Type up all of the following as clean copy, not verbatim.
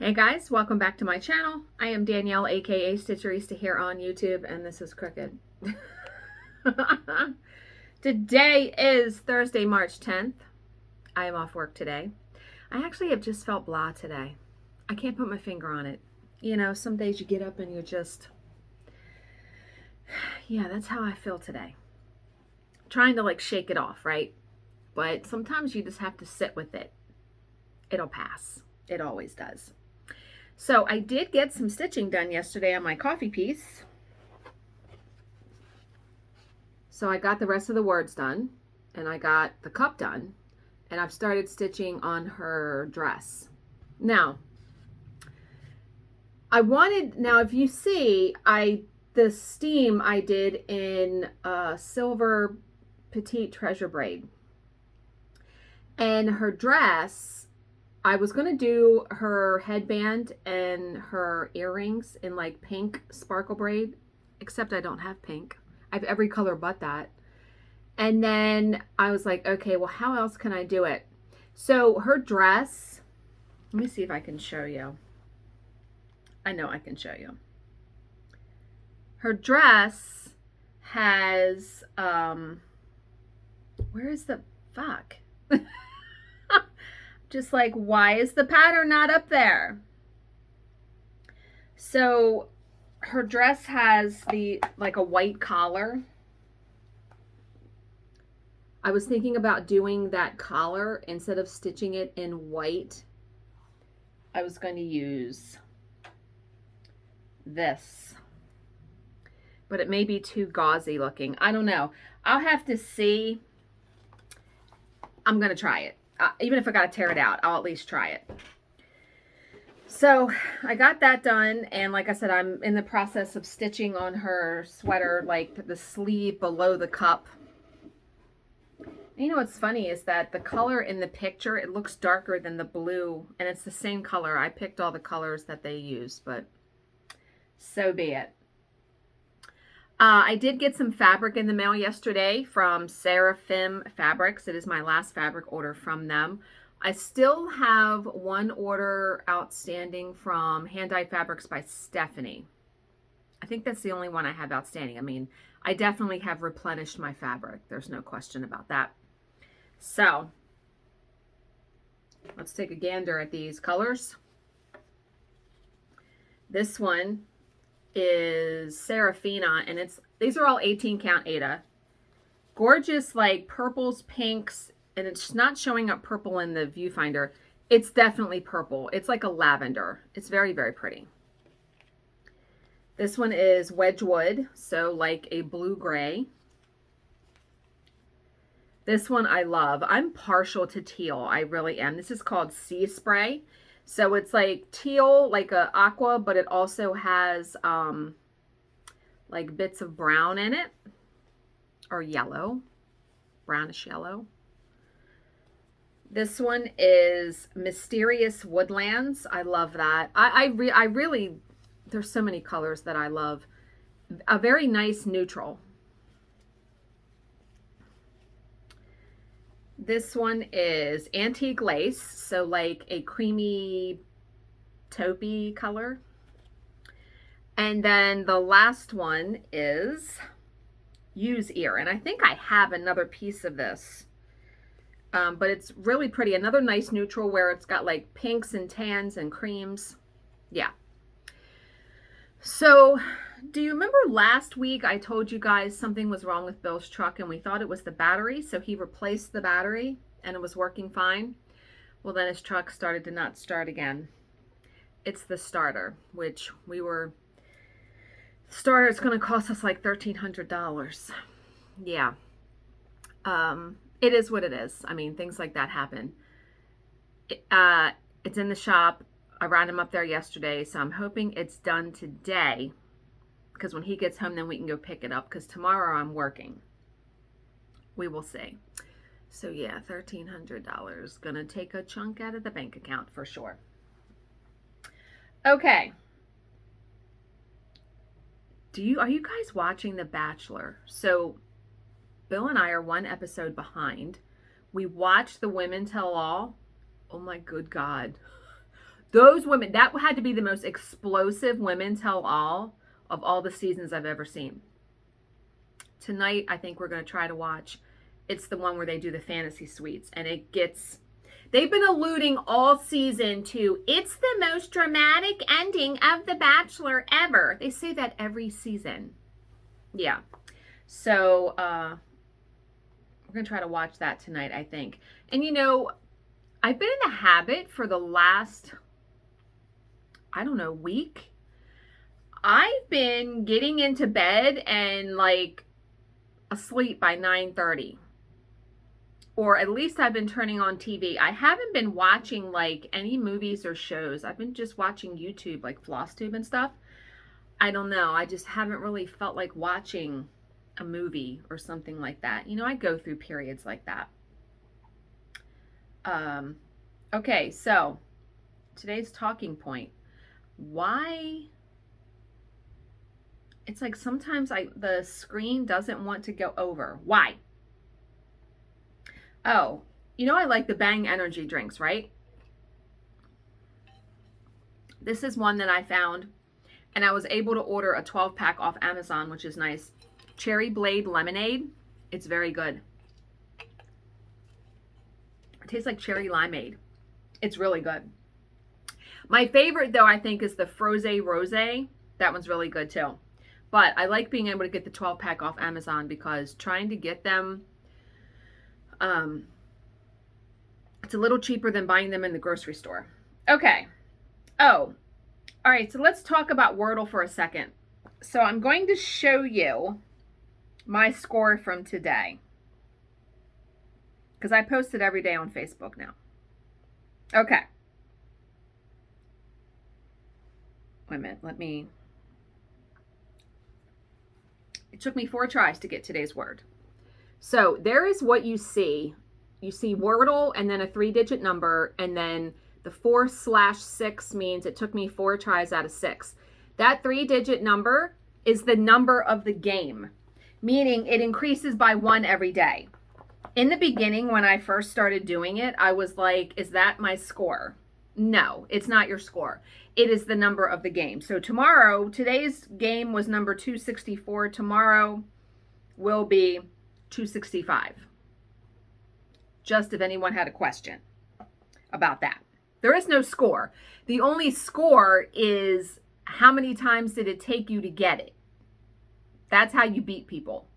Hey guys, welcome back to my channel. I am Danielle, aka Stitcherista here on YouTube, and this is Crooked. Today is Thursday, March 10th. I am off work today. I actually have just felt blah today. I can't put my finger on it. You know, some days you get up and you're just, yeah, that's how I feel today. Trying to like shake it off, right? But sometimes you just have to sit with it. It'll pass. It always does. So I did get some stitching done yesterday on my coffee piece. So I got the rest of the words done, and I got the cup done, and I've started stitching on her dress. Now, if you see, the steam I did in silver petite treasure braid. And her dress, I was going to do her headband and her earrings in like pink sparkle braid, except I don't have pink. I have every color but that. And then I was like, okay, well, how else can I do it? So her dress, let me see if I can show you. I know I can show you. Her dress has, where is the fuck? Just like, why is the pattern not up there? So her dress has like a white collar. I was thinking about doing that collar instead of stitching it in white. I was going to use this, but it may be too gauzy looking. I don't know. I'll have to see. I'm going to try it. Even if I got to tear it out, I'll at least try it. So I got that done. And like I said, I'm in the process of stitching on her sweater, like the sleeve below the cup. You know what's funny is that the color in the picture, it looks darker than the blue, and it's the same color. I picked all the colors that they used, but so be it. I did get some fabric in the mail yesterday from Seraphim Fabrics. It is my last fabric order from them. I still have one order outstanding from Hand Dyed Fabrics by Stephanie. I think that's the only one I have outstanding. I mean, I definitely have replenished my fabric. There's no question about that. So, let's take a gander at these colors. This one is Seraphina, and these are all 18 count Aida. Gorgeous, like purples, pinks, and it's not showing up purple in the viewfinder. It's definitely purple. It's like a lavender. It's very, very pretty. This one is Wedgwood, so like a blue-gray. This one I love. I'm partial to teal. I really am. This is called Sea Spray. So it's like teal, like a aqua, but it also has like bits of brown in it, or yellow, brownish yellow. This one is Mysterious Woodlands. I love that. I really, there's so many colors that I love. A very nice neutral. This one is Antique Lace, so like a creamy taupey color. And then the last one is Ewes Ear, and I think I have another piece of this, but it's really pretty. Another nice neutral where it's got like pinks and tans and creams. Yeah. So, do you remember last week I told you guys something was wrong with Bill's truck and we thought it was the battery? So he replaced the battery and it was working fine. Well, then his truck started to not start again. It's the starter, which starter is going to cost us like $1,300. Yeah. It is what it is. I mean, things like that happen. It's in the shop. I ran him up there yesterday, so I'm hoping it's done today, because when he gets home, then we can go pick it up, because tomorrow I'm working. We will see. So yeah, $1,300. Gonna take a chunk out of the bank account for sure. Okay. Are you guys watching The Bachelor? So Bill and I are one episode behind. We watched The Women Tell All. Oh my good God. Those women, that had to be the most explosive women tell all of all the seasons I've ever seen. Tonight, I think we're going to try to watch. It's the one where they do the fantasy suites, and it gets, they've been alluding all season to, it's the most dramatic ending of The Bachelor ever. They say that every season. Yeah. So, we're going to try to watch that tonight, I think. And you know, I've been in the habit for the last, I don't know, week. I've been getting into bed and like asleep by 9:30. Or at least I've been turning on TV. I haven't been watching like any movies or shows. I've been just watching YouTube, like Flosstube and stuff. I don't know. I just haven't really felt like watching a movie or something like that. You know, I go through periods like that. Okay, so today's talking point. Why? It's like sometimes the screen doesn't want to go over. Why? Oh, you know I like the Bang energy drinks, right? This is one that I found, and I was able to order a 12-pack off Amazon, which is nice. Cherry Blade Lemonade. It's very good. It tastes like cherry limeade. It's really good. My favorite, though, I think, is the Froze Rosé. That one's really good, too. But I like being able to get the 12-pack off Amazon because trying to get them, it's a little cheaper than buying them in the grocery store. Okay. Oh, all right. So let's talk about Wordle for a second. So I'm going to show you my score from today because I post it every day on Facebook now. Okay. Wait a minute. It took me 4 tries to get today's word. So there is what you see. You see Wordle and then a 3-digit number, and then the 4/6 means it took me 4 tries out of 6. That 3-digit number is the number of the game, meaning it increases by 1 every day. In the beginning, when I first started doing it, I was like, is that my score? No, it's not your score. It is the number of the game. So today's game was number 264. Tomorrow will be 265. Just if anyone had a question about that. There is no score. The only score is how many times did it take you to get it. That's how you beat people.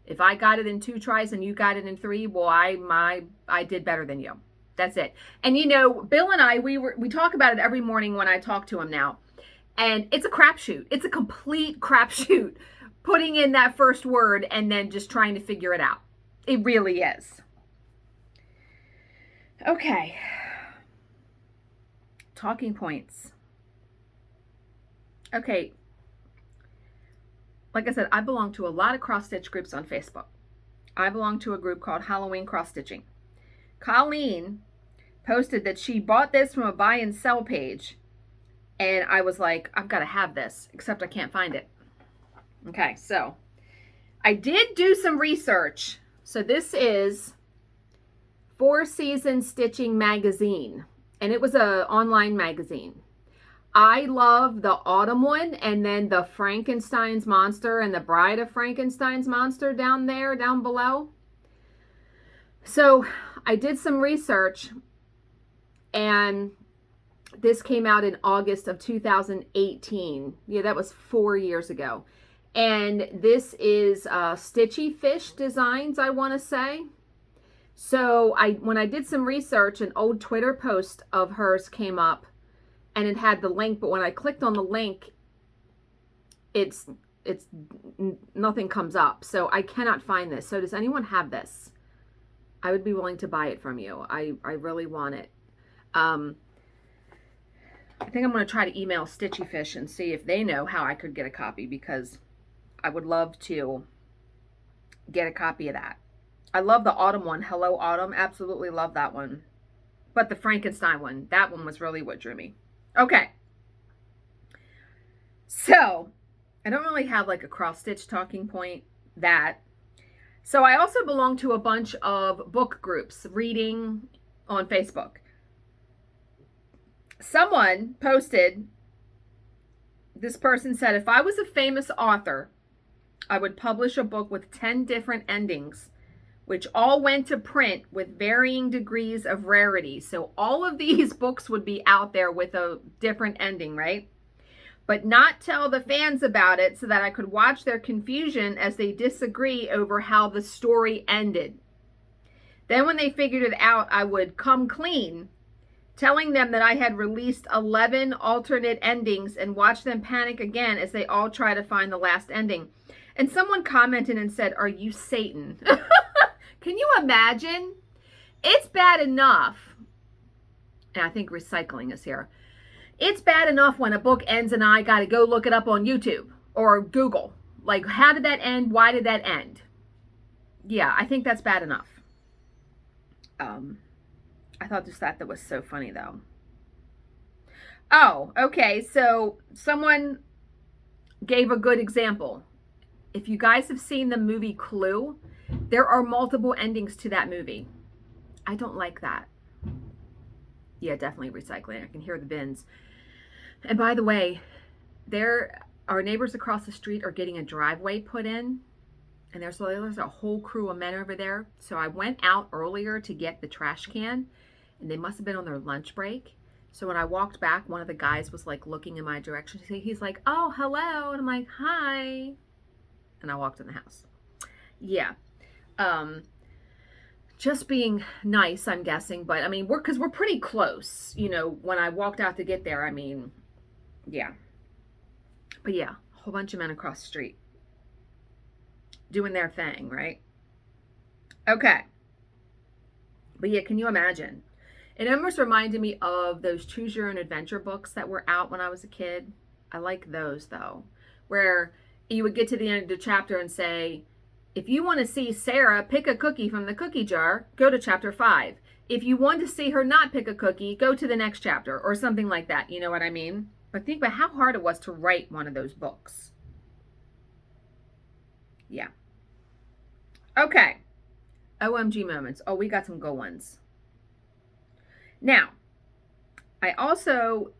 If I got it in 2 tries and you got it in 3, well, I did better than you. That's it. And you know, Bill and I, we talk about it every morning when I talk to him now. And it's a crapshoot. It's a complete crapshoot. Putting in that first word and then just trying to figure it out. It really is. Okay. Talking points. Okay. Like I said, I belong to a lot of cross-stitch groups on Facebook. I belong to a group called Halloween Cross-Stitching. Colleen posted that she bought this from a buy and sell page. And I was like, I've got to have this, except I can't find it. Okay, so I did do some research. So this is 4 Season Stitching Magazine, and it was an online magazine. I love the autumn one, and then the Frankenstein's Monster and the Bride of Frankenstein's Monster down below. So I did some research, and this came out in August of 2018. Yeah, that was 4 years ago. And this is Stitchy Fish Designs, I want to say. So when I did some research, an old Twitter post of hers came up, and it had the link. But when I clicked on the link, it's nothing comes up. So I cannot find this. So does anyone have this? I would be willing to buy it from you. I really want it. I think I'm going to try to email Stitchy Fish and see if they know how I could get a copy, because I would love to get a copy of that. I love the autumn one. Hello Autumn. Absolutely love that one. But the Frankenstein one, that one was really what drew me. Okay. So, I don't really have like a cross-stitch talking point So I also belong to a bunch of book groups, reading on Facebook. someone posted, this person said, if I was a famous author, I would publish a book with 10 different endings, which all went to print with varying degrees of rarity. So all of these books would be out there with a different ending, right? But not tell the fans about it so that I could watch their confusion as they disagree over how the story ended. Then when they figured it out, I would come clean, telling them that I had released 11 alternate endings and watch them panic again as they all try to find the last ending. And someone commented and said, are you Satan? Can you imagine? It's bad enough, and I think recycling is here. It's bad enough when a book ends and I got to go look it up on YouTube or Google. Like, how did that end? Why did that end? Yeah, I think that's bad enough. I thought just that was so funny, though. Oh, okay. So someone gave a good example. If you guys have seen the movie Clue, there are multiple endings to that movie. I don't like that. Yeah, definitely recycling. I can hear the bins. And by the way, our neighbors across the street are getting a driveway put in. And there's a whole crew of men over there. So I went out earlier to get the trash can. And they must have been on their lunch break. So when I walked back, one of the guys was like looking in my direction. He's like, oh, hello. And I'm like, hi. And I walked in the house. Yeah. Just being nice, I'm guessing. But I mean, because we're pretty close. You know, when I walked out to get there, I mean, yeah. But yeah, a whole bunch of men across the street doing their thing, right? Okay. But yeah, can you imagine? It almost reminded me of those Choose Your Own Adventure books that were out when I was a kid. I like those, though, where you would get to the end of the chapter and say, if you want to see Sarah pick a cookie from the cookie jar, go to chapter 5. If you want to see her not pick a cookie, go to the next chapter, or something like that. You know what I mean? But think about how hard it was to write one of those books. Yeah. Okay. OMG moments. Oh, we got some good ones. Now, I also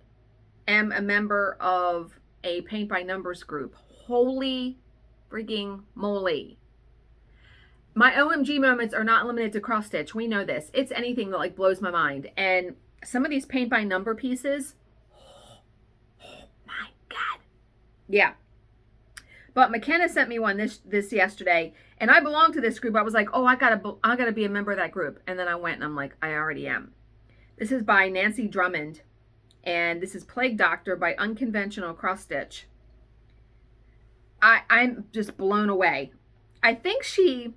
am a member of a paint by numbers group. Holy frigging moly. My OMG moments are not limited to cross stitch. We know this. It's anything that like blows my mind. And some of these paint by number pieces, oh my God. Yeah. But McKenna sent me one this yesterday, and I belong to this group. I was like, oh, I gotta be a member of that group. And then I went and I'm like, I already am. This is by Nancy Drummond, and this is Plague Doctor by Unconventional Cross Stitch. I'm just blown away. I think she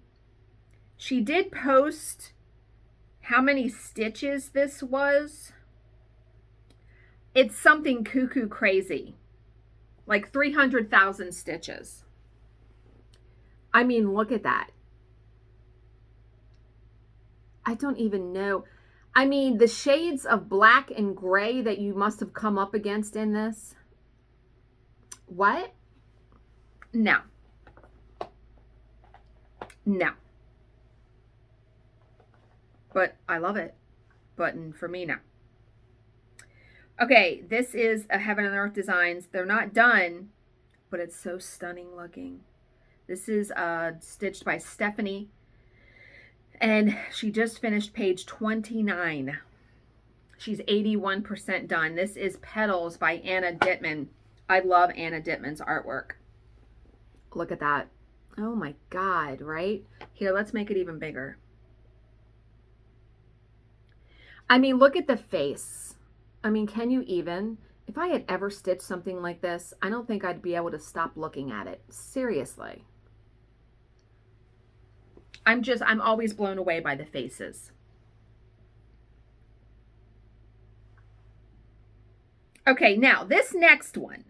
did post how many stitches this was. It's something cuckoo crazy. Like 300,000 stitches. I mean, look at that. I don't even know. I mean, the shades of black and gray that you must have come up against in this. What? No. No. But I love it. Button for me now. Okay, this is a Heaven and Earth Designs. They're not done, but it's so stunning looking. This is stitched by Stephanie, and she just finished page 29. She's 81% done. This is Petals by Anna Dittman. I love Anna Dittman's artwork. Look at that. Oh my God, right? Here, let's make it even bigger. I mean, look at the face. I mean, can you even? If I had ever stitched something like this, I don't think I'd be able to stop looking at it. Seriously. I'm always blown away by the faces. Okay, now this next one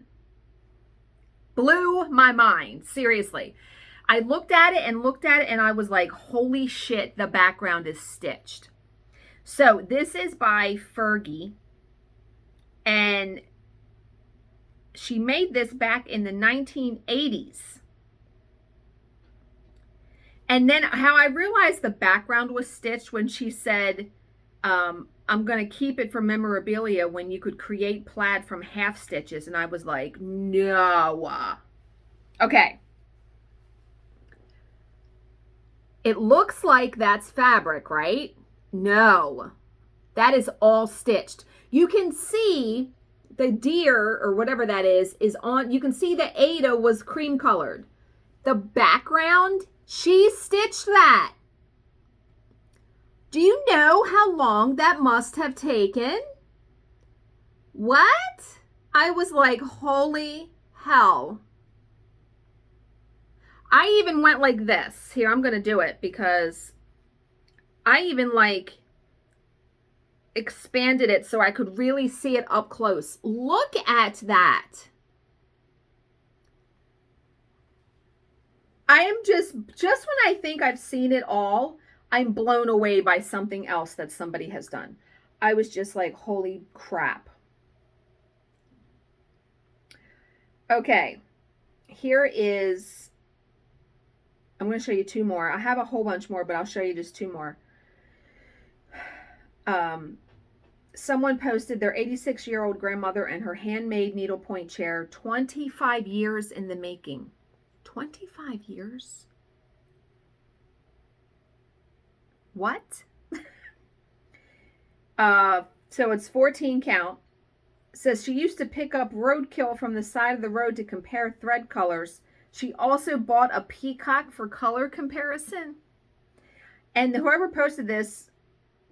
blew my mind. Seriously. I looked at it and I was like, holy shit, the background is stitched. So this is by Fergie. And she made this back in the 1980s. And then how I realized the background was stitched when she said, I'm going to keep it for memorabilia when you could create plaid from half stitches. And I was like, no. Okay. It looks like that's fabric, right? No, that is all stitched. You can see the deer or whatever that is on, you can see the Aida was cream colored. The background, she stitched that. Do you know how long that must have taken? What? I was like, holy hell. I even went like this. Here, I'm going to do it because I even like expanded it so I could really see it up close. Look at that. I am just when I think I've seen it all, I'm blown away by something else that somebody has done. I was just like, holy crap. Okay, here is, I'm going to show you two more. I have a whole bunch more, but I'll show you just two more. Someone posted their 86-year-old grandmother and her handmade needlepoint chair, 25 years in the making. 25 years? What? So it's 14 count. Says she used to pick up roadkill from the side of the road to compare thread colors. She also bought a peacock for color comparison. And whoever posted this,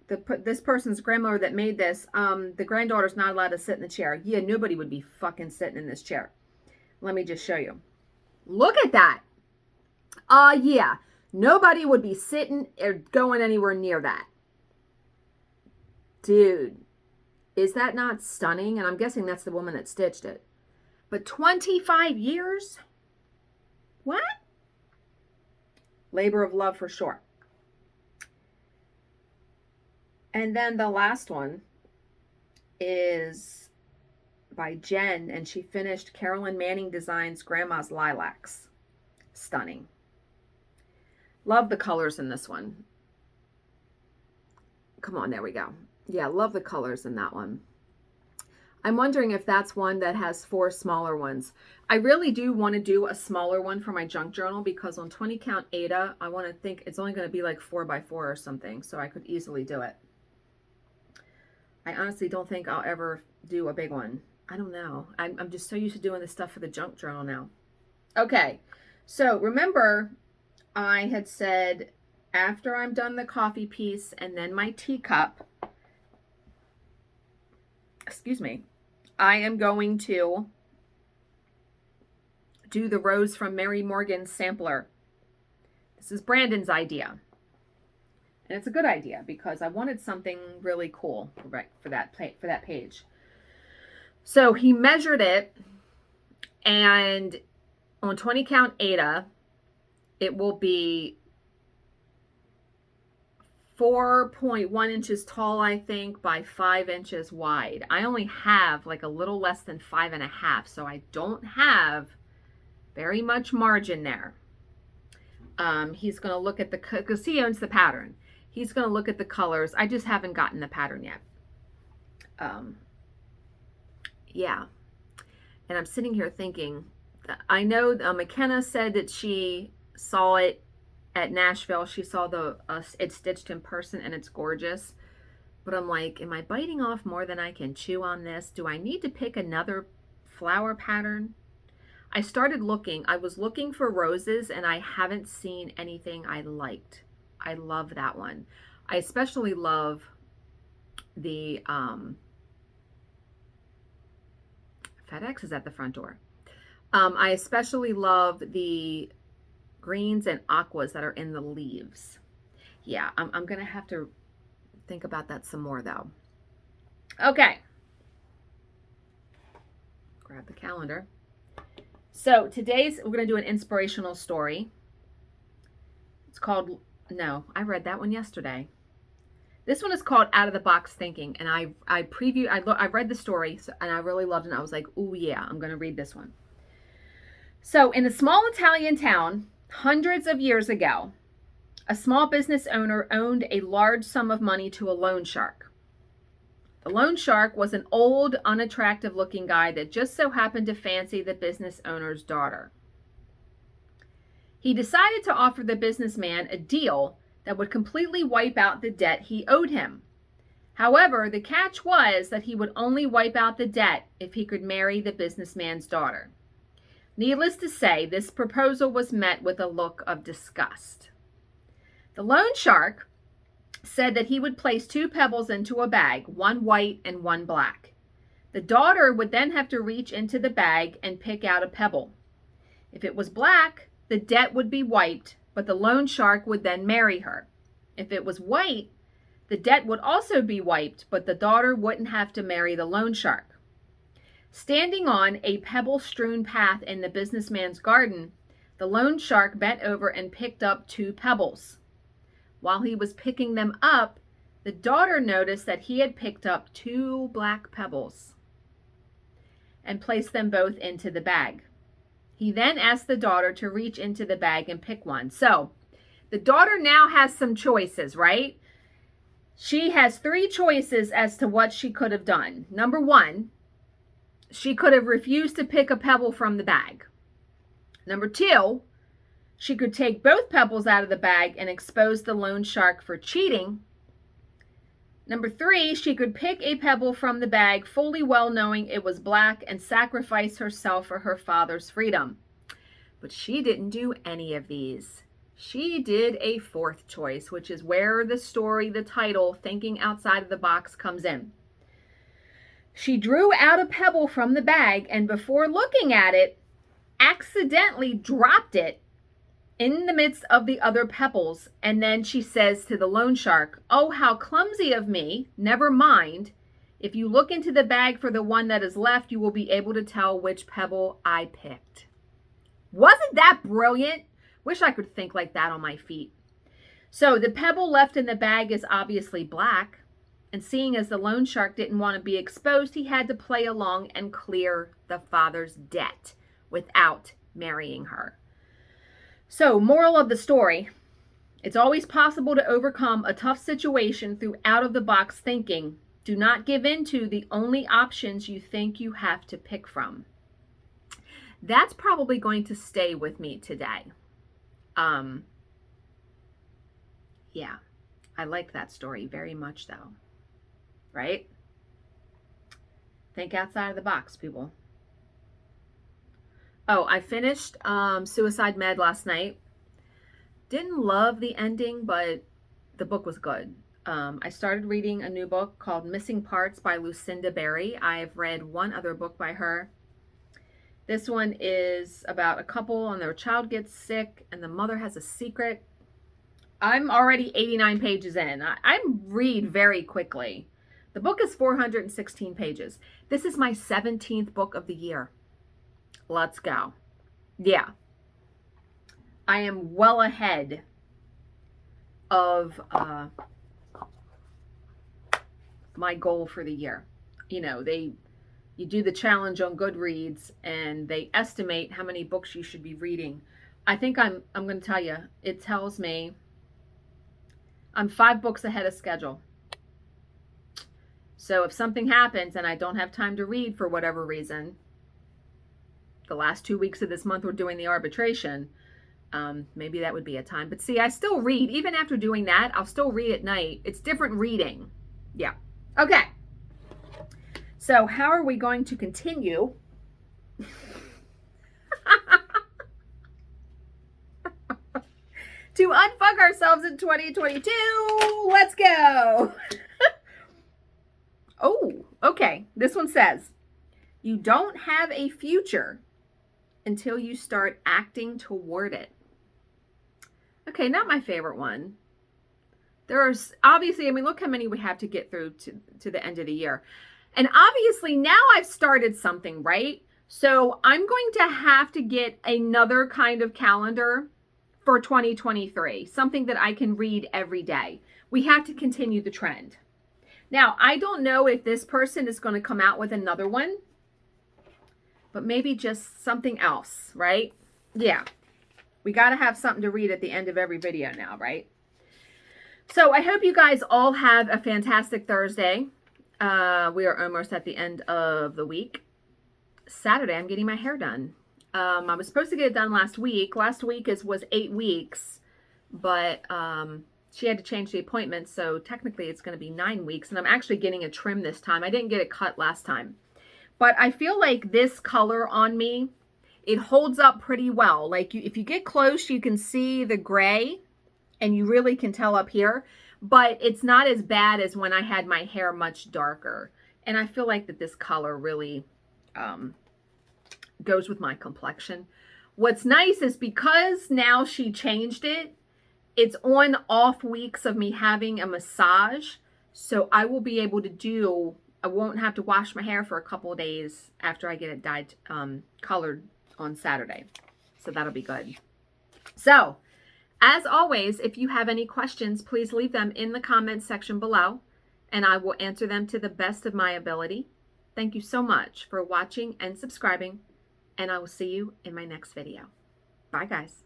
this person's grandmother that made this, the granddaughter's not allowed to sit in the chair. Yeah, nobody would be fucking sitting in this chair. Let me just show you. Look at that. Yeah, nobody would be sitting or going anywhere near that. Dude, is that not stunning? And I'm guessing that's the woman that stitched it. But 25 years? What? Labor of love for sure. And then the last one is by Jen, and she finished Carolyn Manning Designs Grandma's Lilacs. Stunning. Love the colors in this one. Come on, there we go. Yeah, love the colors in that one. I'm wondering if that's one that has 4 smaller ones. I really do want to do a smaller one for my junk journal because on 20 count Aida, I want to think it's only going to be like 4x4 or something, so I could easily do it. I honestly don't think I'll ever do a big one. I don't know. I'm just so used to doing this stuff for the junk journal now. Okay, so remember I had said after I'm done the coffee piece and then my teacup, excuse me, I am going to do the Rose from Mary Morgan's sampler. This is Brandon's idea. And it's a good idea because I wanted something really cool for that page. So he measured it, and on 20 count Aida, it will be 4.1 inches tall, I think, by 5 inches wide. I only have like a little less than 5.5, so I don't have very much margin there. He's going to look at because he owns the pattern. He's going to look at the colors. I just haven't gotten the pattern yet. Yeah. And I'm sitting here thinking, I know McKenna said that she saw it at Nashville. She saw it stitched in person and it's gorgeous. But I'm like, am I biting off more than I can chew on this? Do I need to pick another flower pattern? I started looking. I was looking for roses and I haven't seen anything I liked. I love that one. I especially love the FedEx is at the front door. I especially love the greens and aquas that are in the leaves. Yeah, I'm going to have to think about that some more though. Okay. Grab the calendar. So we're going to do an inspirational story. It's called, no, I read that one yesterday. This one is called Out of the Box Thinking. And I read the story and I really loved it. And I was like, oh yeah, I'm going to read this one. So in a small Italian town, hundreds of years ago, a small business owner owned a large sum of money to a loan shark. The loan shark was an old, unattractive looking guy that just so happened to fancy the business owner's daughter. He decided to offer the businessman a deal that would completely wipe out the debt he owed him. However, the catch was that he would only wipe out the debt if he could marry the businessman's daughter. Needless to say, this proposal was met with a look of disgust. The loan shark said that he would place 2 pebbles into a bag, one white and one black. The daughter would then have to reach into the bag and pick out a pebble. If it was black, the debt would be wiped, but the loan shark would then marry her. If it was white, the debt would also be wiped, but the daughter wouldn't have to marry the loan shark. Standing on a pebble-strewn path in the businessman's garden, the loan shark bent over and picked up 2 pebbles. While he was picking them up, the daughter noticed that he had picked up 2 black pebbles and placed them both into the bag. He then asked the daughter to reach into the bag and pick one. So the daughter now has some choices, right? She has 3 choices as to what she could have done. Number 1, she could have refused to pick a pebble from the bag. Number 2, she could take both pebbles out of the bag and expose the loan shark for cheating. Number 3, she could pick a pebble from the bag fully well knowing it was black and sacrifice herself for her father's freedom. But she didn't do any of these. She did a 4th choice, which is where the story, the title, Thinking Outside of the Box, comes in. She drew out a pebble from the bag and before looking at it, accidentally dropped it in the midst of the other pebbles. And then she says to the loan shark, "Oh, how clumsy of me. Never mind. If you look into the bag for the one that is left, you will be able to tell which pebble I picked." Wasn't that brilliant? Wish I could think like that on my feet. So the pebble left in the bag is obviously black. And seeing as the loan shark didn't want to be exposed, he had to play along and clear the father's debt without marrying her. So, moral of the story, it's always possible to overcome a tough situation through out-of-the-box thinking. Do not give in to the only options you think you have to pick from. That's probably going to stay with me today. Yeah, I like that story very much though, right? Think outside of the box, people. Oh, I finished Suicide Med last night. Didn't love the ending, but the book was good. I started reading a new book called Missing Parts by Lucinda Berry. I've read one other book by her. This one is about a couple and their child gets sick and the mother has a secret. I'm already 89 pages in. I read very quickly. The book is 416 pages. This is my 17th book of the year. Let's go. Yeah. I am well ahead of my goal for the year. You know, you do the challenge on Goodreads and they estimate how many books you should be reading. I think I'm going to tell you, it tells me I'm 5 books ahead of schedule. So if something happens and I don't have time to read for whatever reason, the last 2 weeks of this month we're doing the arbitration, maybe that would be a time. But see, I still read. Even after doing that, I'll still read at night. It's different reading. Yeah. Okay. So how are we going to continue? To unfuck ourselves in 2022. Let's go. Oh, okay. This one says, you don't have a future until you start acting toward it. Okay, not my favorite one. There's obviously, I mean, look how many we have to get through to the end of the year. And obviously now I've started something, right? So I'm going to have to get another kind of calendar for 2023, something that I can read every day. We have to continue the trend. Now, I don't know if this person is going to come out with another one, but maybe just something else, right? Yeah. We got to have something to read at the end of every video now, right? So I hope you guys all have a fantastic Thursday. We are almost at the end of the week. Saturday, I'm getting my hair done. I was supposed to get it done last week. Last week was 8 weeks, but she had to change the appointment, so technically it's going to be 9 weeks, and I'm actually getting a trim this time. I didn't get it cut last time. But I feel like this color on me, it holds up pretty well. Like if you get close, you can see the gray, and you really can tell up here, but it's not as bad as when I had my hair much darker. And I feel like that this color really goes with my complexion. What's nice is because now she changed it, it's on off weeks of me having a massage. So I will be able to do, I won't have to wash my hair for a couple of days after I get it dyed, colored on Saturday. So that'll be good. So as always, if you have any questions, please leave them in the comments section below, and I will answer them to the best of my ability. Thank you so much for watching and subscribing, and I will see you in my next video. Bye, guys.